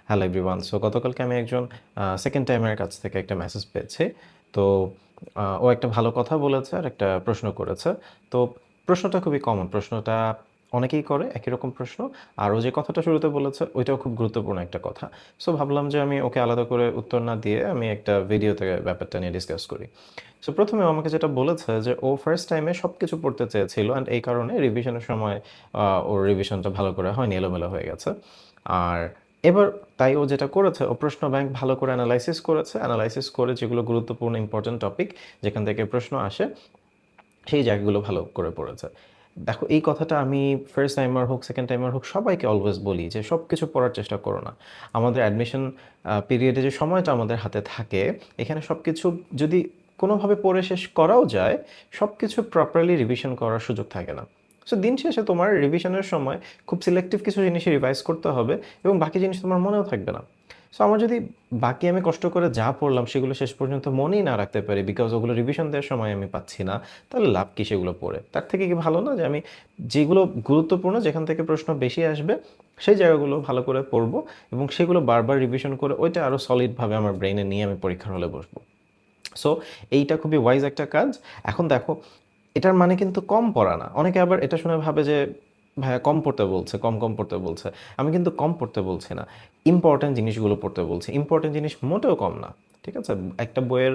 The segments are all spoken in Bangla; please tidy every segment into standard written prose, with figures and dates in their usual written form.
Hello everyone. সো গতকালকে আমি একজন সেকেন্ড টাইমের কাছ থেকে একটা মেসেজ পেয়েছি। তো ও একটা ভালো কথা বলেছে আর একটা প্রশ্ন করেছে। তো প্রশ্নটা খুবই কমন। প্রশ্নটা অনেকেই করে একই রকম প্রশ্ন। আর ও যে কথাটা শুরুতে বলেছে ওইটাও খুব গুরুত্বপূর্ণ একটা কথা। সো ভাবলাম যে আমি ওকে আলাদা করে উত্তর না দিয়ে আমি একটা ভিডিওতে ব্যাপারটা নিয়ে ডিসকাস করি। সো ১ম এ ও আমাকে যেটা বলেছে যে ও ফার্স্ট টাইমে সবকিছু পড়তে চেয়েছিল অ্যান্ড এই কারণে রিভিশনের সময় ওর রিভিশনটা ভালো করে হয়নি, এলোমেলো হয়ে গেছে। আর এবার তাই ও যেটা করেছে, ও প্রশ্ন ব্যাংক ভালো করে এনালাইসিস করেছে। এনালাইসিস করে যেগুলো গুরুত্বপূর্ণ ইম্পোর্টেন্ট টপিক, যেখান থেকে প্রশ্ন আসে, সেই জায়গাগুলো ভালো করে পড়েছে। দেখো এই কথাটা আমি ফার্স্ট টাইমার হোক, সেকেন্ড টাইমার হোক সবাইকে অলওয়েজ বলি যে সবকিছু পড়ার চেষ্টা করো না। আমাদের অ্যাডমিশন পিরিয়ডে যে সময়টা আমাদের হাতে থাকে, এখানে সবকিছু যদি কোনোভাবে পড়ে শেষ করাও যায়, সবকিছু প্রপারলি রিভিশন করার সুযোগ থাকে না। সো দিন শেষে তোমার রিভিশনের সময় খুব সিলেক্টিভ কিছু জিনিসই রিভাইজ করতে হবে এবং বাকি জিনিস তোমার মনেও থাকবে না। সো আমার যদি বাকি আমি কষ্ট করে যা পড়লাম সেগুলো শেষ পর্যন্ত মনেই না রাখতে পারি বিকজ ওগুলো রিভিশন দেওয়ার সময় আমি পাচ্ছি না, তাহলে লাভ কী সেগুলো পড়ে? তার থেকে কি ভালো না যে আমি যেগুলো গুরুত্বপূর্ণ, যেখান থেকে প্রশ্ন বেশি আসবে, সেই জায়গাগুলো ভালো করে পড়বো এবং সেগুলো বারবার রিভিশন করে ওইটা আরও সলিডভাবে আমার ব্রেইনে নিয়ে আমি পরীক্ষার হলে বসবো। সো এইটা খুবই ওয়াইজ একটা কাজ। এখন দেখো, এটার মানে কিন্তু কম পড়া না। অনেকে আবার এটা শুনে ভাবে যে ভাইয়া কম পড়তে বলছে, কম পড়তে বলছে। আমি কিন্তু কম পড়তে বলছি না। ইম্পোর্টেন্ট জিনিসগুলো পড়তে বলছি। ইম্পোর্টেন্ট জিনিস মোটেও কম না। ঠিক আছে? একটা বইয়ের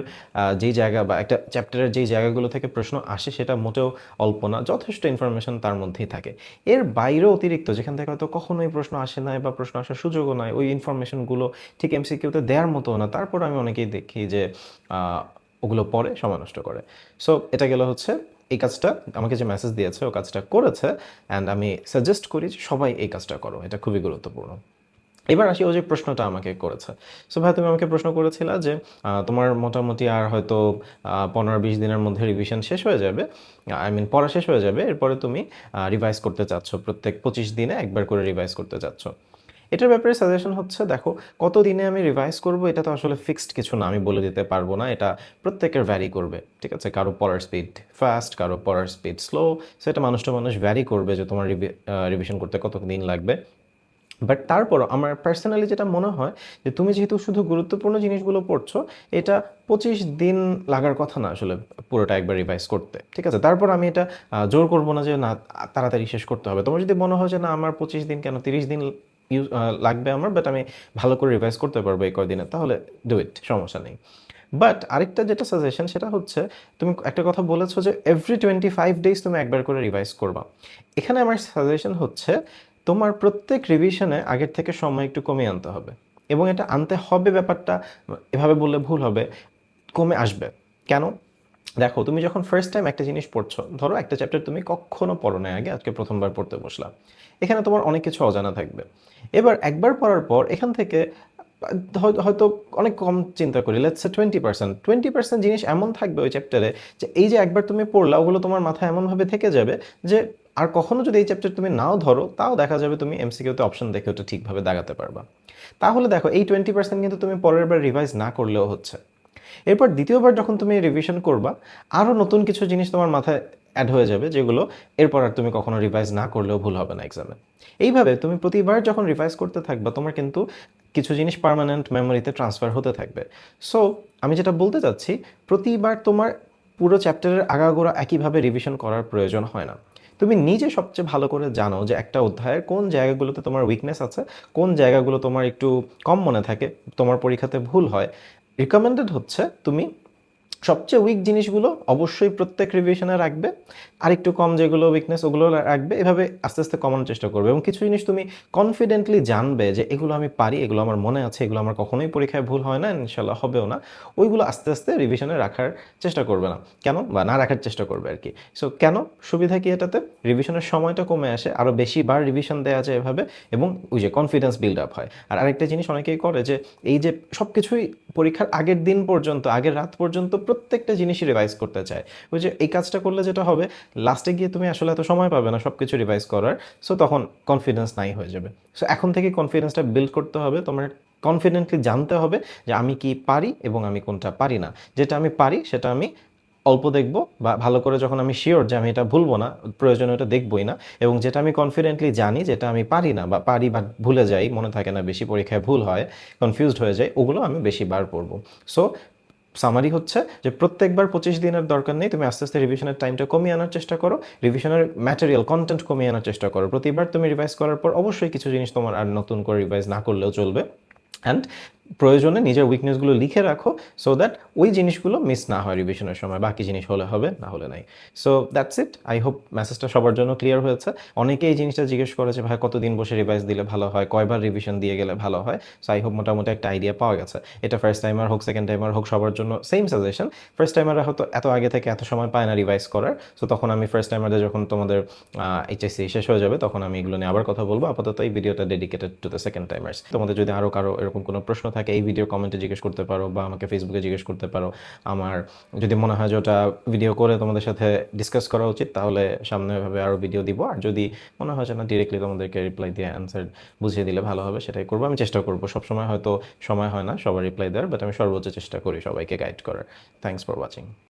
যেই জায়গা বা একটা চ্যাপ্টারের যেই জায়গাগুলো থেকে প্রশ্ন আসে সেটা মোটেও অল্প না। যথেষ্ট ইনফরমেশন তার মধ্যেই থাকে। এর বাইরেও অতিরিক্ত যেখান থেকে হয়তো কখনোই প্রশ্ন আসে নাই বা প্রশ্ন আসার সুযোগও নাই, ওই ইনফরমেশনগুলো ঠিক এমসিকিউতে দেওয়ার মতোও না। তারপরও আমি অনেকেই দেখি যে আ ওগুলো পড়ে সময় নষ্ট করে। সো এটা গেল হচ্ছে এই কাজটা, আমাকে যে মেসেজ দিয়েছে ও কাজটা করেছে অ্যান্ড আমি সাজেস্ট করি যে সবাই এই কাজটা করো। এটা খুবই গুরুত্বপূর্ণ। এবার আসি ও যে প্রশ্নটা আমাকে করেছে। সো ভাই তুমি আমাকে প্রশ্ন করেছিলা যে তোমার মোটামুটি আর হয়তো ১৫-২০ দিনের মধ্যে রিভিশন শেষ হয়ে যাবে। আই মিন পড়া শেষ হয়ে যাবে। এরপরে তুমি রিভাইজ করতে চাচ্ছ। প্রত্যেক ২৫ দিনে একবার করে রিভাইজ করতে চাচ্ছ। এটার ব্যাপারে সাজেশন হচ্ছে, দেখো কত দিনে আমি রিভাইজ করব এটা তো আসলে ফিক্সড কিছু না, আমি বলে দিতে পারবো না। এটা প্রত্যেকের ভ্যারি করবে। ঠিক আছে? কারো পড়ার স্পিড ফাস্ট, কারো পড়ার স্পিড স্লো। সো এটা মানুষ টু মানুষ ভ্যারি করবে যে তোমার রিভিশন করতে কত দিন লাগবে। বাট তারপরও আমার পার্সোনালি যেটা মনে হয় যে তুমি যেহেতু শুধু গুরুত্বপূর্ণ জিনিসগুলো পড়ছো, এটা ২৫ দিন লাগার কথা না আসলে পুরোটা একবার রিভাইজ করতে। ঠিক আছে? তারপর আমি এটা জোর করব না যে না তাড়াতাড়ি শেষ করতে হবে। তোমার যদি মনে হয় যে না আমার ২৫ দিন কেন ৩০ দিন লাগবে আমার, বাট আমি ভালো করে রিভাইজ করতে পারবো এই কয়দিনে, তাহলে ডু ইট, সমস্যা নেই। বাট আরেকটা যেটা সাজেশন সেটা হচ্ছে, তুমি একটা কথা বলেছো যে এভরি 25 ডেজ তুমি একবার করে রিভাইজ করবা। এখানে আমার সাজেশন হচ্ছে তোমার প্রত্যেক রিভিশনে আগের থেকে সময় একটু কমিয়ে আনতে হবে এবং এটা আনতে হবে ব্যাপারটা এভাবে বললে ভুল হবে, কমে আসবে। কেন? দেখো তুমি যখন ফার্স্ট টাইম একটা জিনিস পড়ছো, ধরো একটা চ্যাপ্টার তুমি কখনো পড়ো না আগে, আজকে প্রথমবার পড়তে বসলাম, এখানে তোমার অনেক কিছু অজানা থাকবে। এবার একবার পড়ার পর এখান থেকে হয়তো অনেক কম চিন্তা করি, লেটস সে 20% জিনিস এমন থাকবে ওই চ্যাপ্টারে যে এই যে একবার তুমি পড়লা ওগুলো তোমার মাথায় এমনভাবে থেকে যাবে যে আর কখনো যদি এই চ্যাপ্টার তুমি নাও ধরো, তাও দেখা যাবে তুমি এমসিকিউতে অপশন দেখে ওটা ঠিকভাবে দাগাতে পারবা। তাহলে দেখো এই 20% কিন্তু তুমি পরের বার রিভাইজ না করলেও হচ্ছে। এরপর দ্বিতীয়বার যখন তুমি রিভিশন করবা, আরও নতুন কিছু জিনিস তোমার মাথায় অ্যাড হয়ে যাবে যেগুলো এরপর আর তুমি কখনো রিভাইজ না করলেও ভুল হবে না এক্সামে। এইভাবে তুমি প্রতিবার যখন রিভাইজ করতে থাকবা তোমার কিন্তু কিছু জিনিস পার্মানেন্ট মেমোরিতে ট্রান্সফার হতে থাকবে। সো আমি যেটা বলতে চাচ্ছি, প্রতিবার তোমার পুরো চ্যাপ্টারের আগাগোড়া একইভাবে রিভিশন করার প্রয়োজন হয় না। তুমি নিজে সবচেয়ে ভালো করে জানো যে একটা অধ্যায়ের কোন জায়গাগুলোতে তোমার উইকনেস আছে, কোন জায়গাগুলো তোমার একটু কম মনে থাকে, তোমার পরীক্ষাতে ভুল হয়। রিকমেন্ডেড হচ্ছে তুমি সবচেয়ে উইক জিনিসগুলো অবশ্যই প্রত্যেক রিভিশনে রাখবে, আর একটু কম যেগুলো উইকনেস ওগুলো রাখবে। এভাবে আস্তে আস্তে কমানোর চেষ্টা করবে এবং কিছু জিনিস তুমি কনফিডেন্টলি জানবে যে এগুলো আমি পারি, এগুলো আমার মনে আছে, এগুলো আমার কখনোই পরীক্ষায় ভুল হয় না, ইনশাল্লাহ হবেও না। ওইগুলো আস্তে আস্তে রিভিশনে রাখার চেষ্টা করবে না। কেন? বা না রাখার চেষ্টা করবে আর কি। সো কেন সুবিধা কি এটাতে? রিভিশনের সময়টা কমে আসে, আরও বেশি বার রিভিশন দেওয়া যায় এভাবে, এবং ওই যে কনফিডেন্স বিল্ড আপ হয়। আর আরেকটা জিনিস অনেকেই করে যে এই যে সব কিছুই পরীক্ষার আগের দিন পর্যন্ত, আগের রাত পর্যন্ত প্রত্যেকটা জিনিসই রিভাইজ করতে চায়। ওই যে এই কাজটা করলে যেটা হবে, লাস্টে গিয়ে তুমি আসলে এত সময় পাবে না সব কিছু রিভাইজ করার। সো তখন কনফিডেন্স নাই হয়ে যাবে। সো এখন থেকে কনফিডেন্সটা বিল্ড করতে হবে। তোমার কনফিডেন্টলি জানতে হবে যে আমি কি পারি এবং আমি কোনটা পারি না। যেটা আমি পারি সেটা আমি অল্প দেখব বা ভালো করে যখন আমি শিওর যে আমি এটা ভুলবো না, প্রয়োজনে ওটা দেখবই না, এবং যেটা আমি কনফিডেন্টলি জানি যেটা আমি পারি না বা পারি বাট ভুলে যাই, মনে থাকে না, বেশি পরীক্ষায় ভুল হয়, কনফিউজড হয়ে যায়, ওগুলো আমি বেশি বার পড়বো। সো সামারি হচ্ছে যে প্রত্যেকবার 25 দিনের দরকার নেই, তুমি আস্তে আস্তে রিভিশনের টাইমটা কমিয়ে আনার চেষ্টা করো, রিভিশনের ম্যাটেরিয়াল কন্টেন্ট কমিয়ে আনার চেষ্টা করো। প্রতিবার তুমি রিভাইজ করার পর অবশ্যই কিছু জিনিস তোমার আর নতুন করে রিভাইজ না করলেও চলবে। অ্যান্ড প্রয়োজনে নিজের উইকনেসগুলো লিখে রাখো, সো দ্যাট ওই জিনিসগুলো মিস না হয় রিভিশনের সময়, বাকি জিনিস হলে হবে, না হলে নাই। So that's it. I hope মেসেজটা সবার জন্য ক্লিয়ার হয়েছে। অনেকেই এই জিনিসটা জিজ্ঞেস করে যে ভাই কতদিন বসে রিভাইজ দিলে ভালো হয়, কয়বার রিভিশন দিয়ে গেলে ভালো হয়। সো আই হোপ মোটামুটি একটা আইডিয়া পাওয়া গেছে। এটা ফার্স্ট টাইমার হোক সেকেন্ড টাইমার হোক সবার জন্য সেম সাজেশন। ফার্স্ট টাইমাররা হয়তো এত আগে থেকে এত সময় পায় না রিভাইজ করার, সো তখন আমি ফার্স্ট টাইমারদের যখন তোমাদের এইচএসসি শেষ হয়ে যাবে তখন আমি এগুলো নিয়ে আবার কথা বলবো। আপাতত এই ভিডিওটা dedicated to the second timers. তোমাদের যদি আরও কারো এরকম কোনো প্রশ্ন থাকে এই ভিডিও কমেন্টে জিজ্ঞেস করতে পারো বা আমাকে ফেসবুকে জিজ্ঞেস করতে পারো। আমার যদি মনে হয় যে ওটা ভিডিও করে তোমাদের সাথে ডিসকাস করা উচিত তাহলে সামনে ভাবে আরও ভিডিও দিব। আর যদি মনে হয় যে না ডিরেক্টলি তোমাদেরকে রিপ্লাই দিয়ে অ্যান্সার বুঝিয়ে দিলে ভালো হবে, সেটাই করবো। আমি চেষ্টা করবো, সবসময় হয়তো সময় হয় না সবার রিপ্লাই দেওয়ার, বাট আমি সর্বোচ্চ চেষ্টা করি সবাইকে গাইড করার। Thanks for watching.